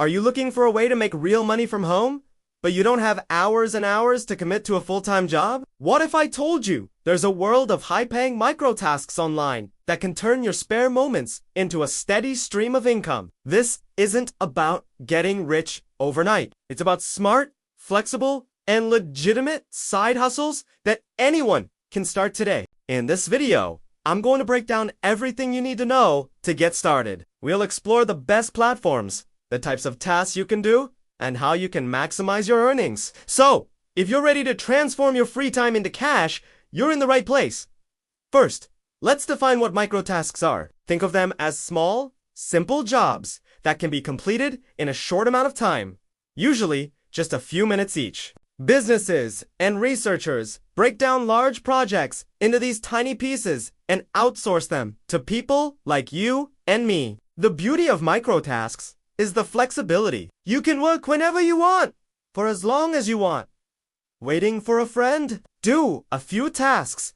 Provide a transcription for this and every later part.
Are you looking for a way to make real money from home, but you don't have hours and hours to commit to a full-time job? What if I told you there's a world of high-paying micro-tasks online that can turn your spare moments into a steady stream of income? This isn't about getting rich overnight. It's about smart, flexible, and legitimate side hustles that anyone can start today. In this video, I'm going to break down everything you need to know to get started. We'll explore the best platforms, the types of tasks you can do, and how you can maximize your earnings. So, if you're ready to transform your free time into cash, you're in the right place. First, let's define what microtasks are. Think of them as small, simple jobs that can be completed in a short amount of time, usually just a few minutes each. Businesses and researchers break down large projects into these tiny pieces and outsource them to people like you and me. The beauty of microtasks is the flexibility. You can work whenever you want, for as long as you want. Waiting for a friend? Do a few tasks.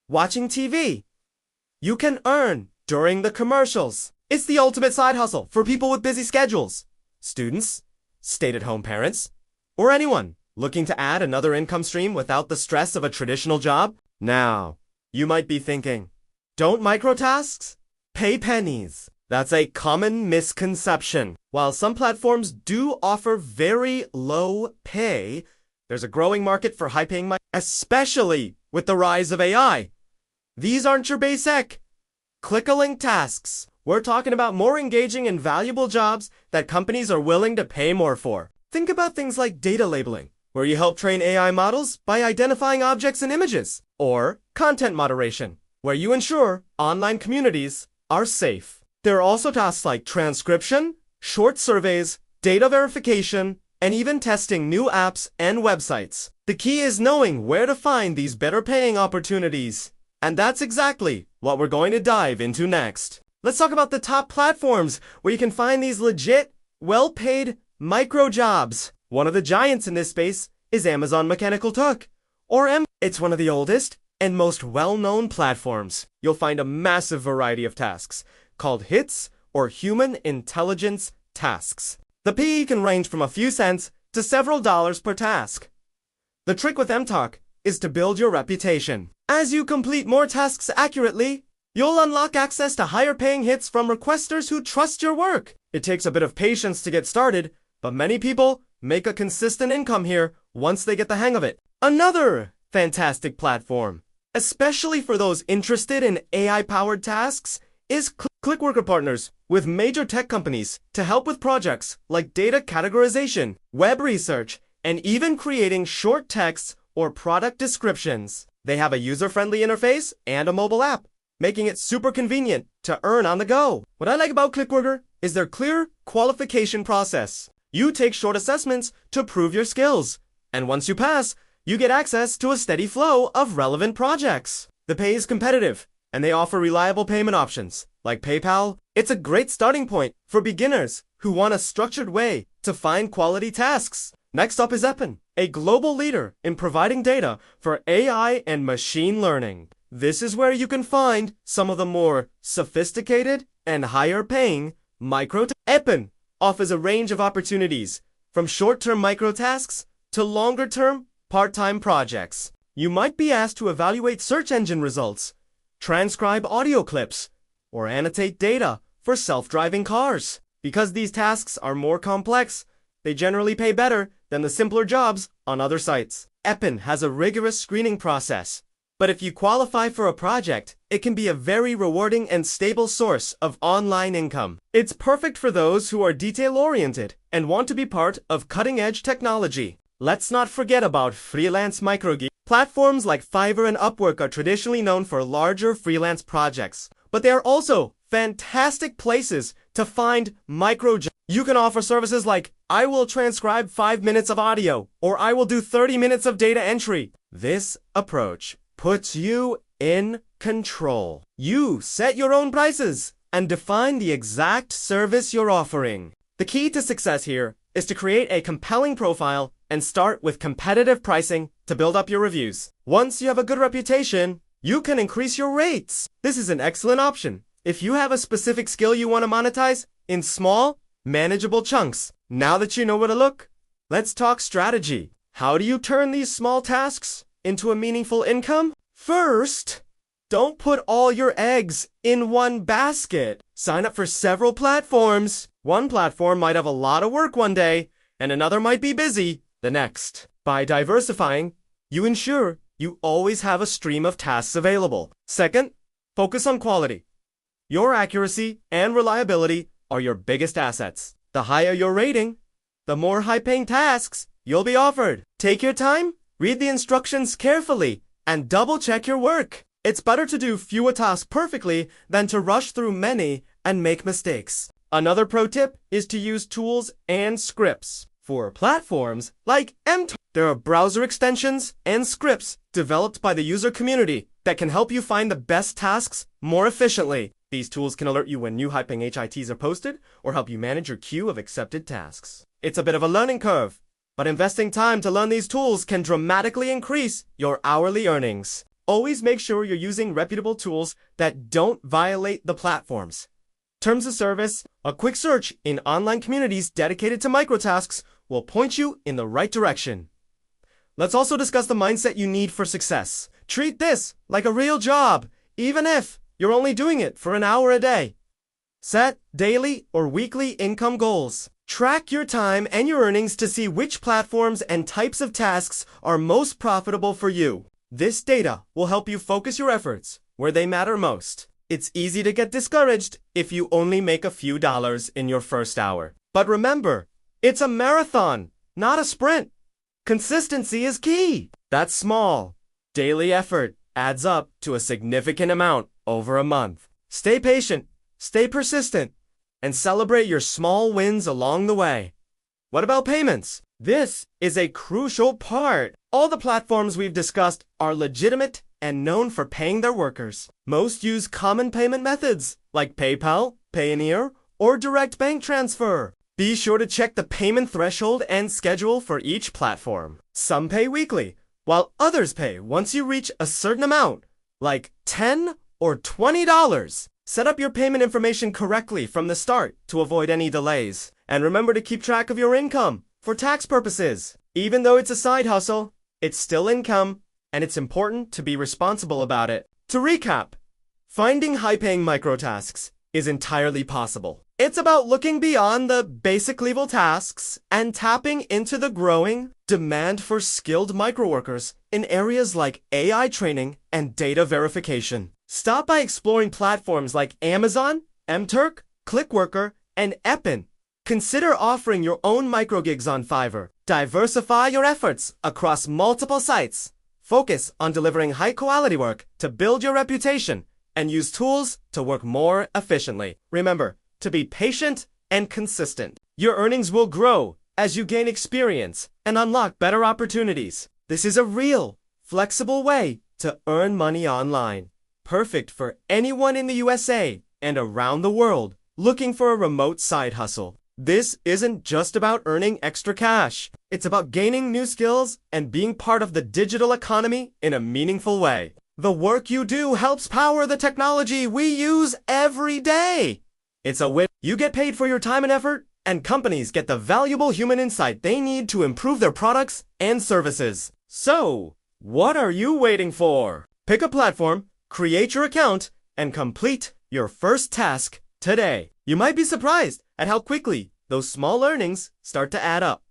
Watching TV? You can earn during the commercials. It's the ultimate side hustle for people with busy schedules. Students, stay-at-home parents, or anyone looking to add another income stream without the stress of a traditional job? Now, you might be thinking, don't microtasks pay pennies? That's a common misconception. While some platforms do offer very low pay, there's a growing market for high-paying especially with the rise of AI. These aren't your basic click-a-link tasks. We're talking about more engaging and valuable jobs that companies are willing to pay more for. Think about things like data labeling, where you help train AI models by identifying objects and images, or content moderation, where you ensure online communities are safe. There are also tasks like transcription, short surveys, data verification, and even testing new apps and websites. The key is knowing where to find these better paying opportunities. And that's exactly what we're going to dive into next. Let's talk about the top platforms where you can find these legit, well-paid micro jobs. One of the giants in this space is Amazon Mechanical Turk, or It's one of the oldest and most well-known platforms. You'll find a massive variety of tasks called HITS, or Human Intelligence Tasks. The PE can range from a few cents to several dollars per task. The trick with MTalk is to build your reputation. As you complete more tasks accurately, you'll unlock access to higher paying hits from requesters who trust your work. It takes a bit of patience to get started, but many people make a consistent income here once they get the hang of it. Another fantastic platform, especially for those interested in AI-powered tasks, is Clickworker partners with major tech companies to help with projects like data categorization, web research, and even creating short texts or product descriptions. They have a user-friendly interface and a mobile app, making it super convenient to earn on the go. What I like about Clickworker is their clear qualification process. You take short assessments to prove your skills, and once you pass, you get access to a steady flow of relevant projects. The pay is competitive, and they offer reliable payment options, like PayPal. It's a great starting point for beginners who want a structured way to find quality tasks. Next up is Epin, a global leader in providing data for AI and machine learning. This is where you can find some of the more sophisticated and higher paying Epin offers a range of opportunities, from short-term microtasks to longer-term part-time projects. You might be asked to evaluate search engine results, transcribe audio clips, or annotate data for self-driving cars. Because these tasks are more complex, they generally pay better than the simpler jobs on other sites. Epin has a rigorous screening process, but if you qualify for a project, it can be a very rewarding and stable source of online income. It's perfect for those who are detail-oriented and want to be part of cutting-edge technology. Let's not forget about freelance microgig. Platforms like Fiverr and Upwork are traditionally known for larger freelance projects, but they are also fantastic places to find micro jobs. You can offer services like, I will transcribe 5 minutes of audio, or I will do 30 minutes of data entry. This approach puts you in control. You set your own prices and define the exact service you're offering. The key to success here is to create a compelling profile and start with competitive pricing to build up your reviews. Once you have a good reputation, you can increase your rates. This is an excellent option if you have a specific skill you want to monetize in small, manageable chunks. Now that you know where to look, let's talk strategy. How do you turn these small tasks into a meaningful income? First, don't put all your eggs in one basket. Sign up for several platforms. One platform might have a lot of work one day, and another might be busy the next. By diversifying, you ensure you always have a stream of tasks available. Second, focus on quality. Your accuracy and reliability are your biggest assets. The higher your rating, the more high-paying tasks you'll be offered. Take your time, read the instructions carefully, and double-check your work. It's better to do fewer tasks perfectly than to rush through many and make mistakes. Another pro tip is to use tools and scripts. For platforms like MTOR, there are browser extensions and scripts developed by the user community that can help you find the best tasks more efficiently. These tools can alert you when new high-paying HITs are posted or help you manage your queue of accepted tasks. It's a bit of a learning curve, but investing time to learn these tools can dramatically increase your hourly earnings. Always make sure you're using reputable tools that don't violate the platforms. Terms of service, a quick search in online communities dedicated to microtasks will point you in the right direction. Let's also discuss the mindset you need for success. Treat this like a real job, even if you're only doing it for an hour a day. Set daily or weekly income goals. Track your time and your earnings to see which platforms and types of tasks are most profitable for you. This data will help you focus your efforts where they matter most. It's easy to get discouraged if you only make a few dollars in your first hour. But remember, it's a marathon, not a sprint. Consistency is key. That small, daily effort adds up to a significant amount over a month. Stay patient, stay persistent, and celebrate your small wins along the way. What about payments? This is a crucial part. All the platforms we've discussed are legitimate and known for paying their workers. Most use common payment methods like PayPal, Payoneer, or direct bank transfer. Be sure to check the payment threshold and schedule for each platform. Some pay weekly, while others pay once you reach a certain amount, like $10 or $20. Set up your payment information correctly from the start to avoid any delays. And remember to keep track of your income for tax purposes. Even though it's a side hustle, it's still income, and it's important to be responsible about it. To recap, finding high-paying microtasks is entirely possible. It's about looking beyond the basic level tasks and tapping into the growing demand for skilled microworkers in areas like AI training and data verification. Start by exploring platforms like Amazon, MTurk, Clickworker, and Epin. Consider offering your own microgigs on Fiverr. Diversify your efforts across multiple sites. Focus on delivering high-quality work to build your reputation and use tools to work more efficiently. Remember to be patient and consistent. Your earnings will grow as you gain experience and unlock better opportunities. This is a real, flexible way to earn money online. Perfect for anyone in the USA and around the world looking for a remote side hustle. This isn't just about earning extra cash. It's about gaining new skills and being part of the digital economy in a meaningful way. The work you do helps power the technology we use every day. It's a win. You get paid for your time and effort, and companies get the valuable human insight they need to improve their products and services. So, what are you waiting for? Pick a platform, create your account, and complete your first task today. You might be surprised at how quickly those small earnings start to add up.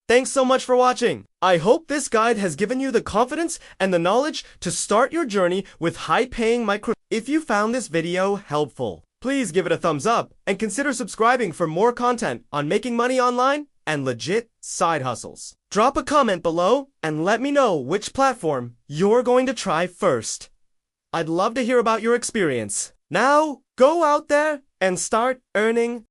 Thanks so much for watching. I hope this guide has given you the confidence and the knowledge to start your journey with high-paying micro. If you found this video helpful, please give it a thumbs up and consider subscribing for more content on making money online and legit side hustles. Drop a comment below and let me know which platform you're going to try first. I'd love to hear about your experience. Now, go out there and start earning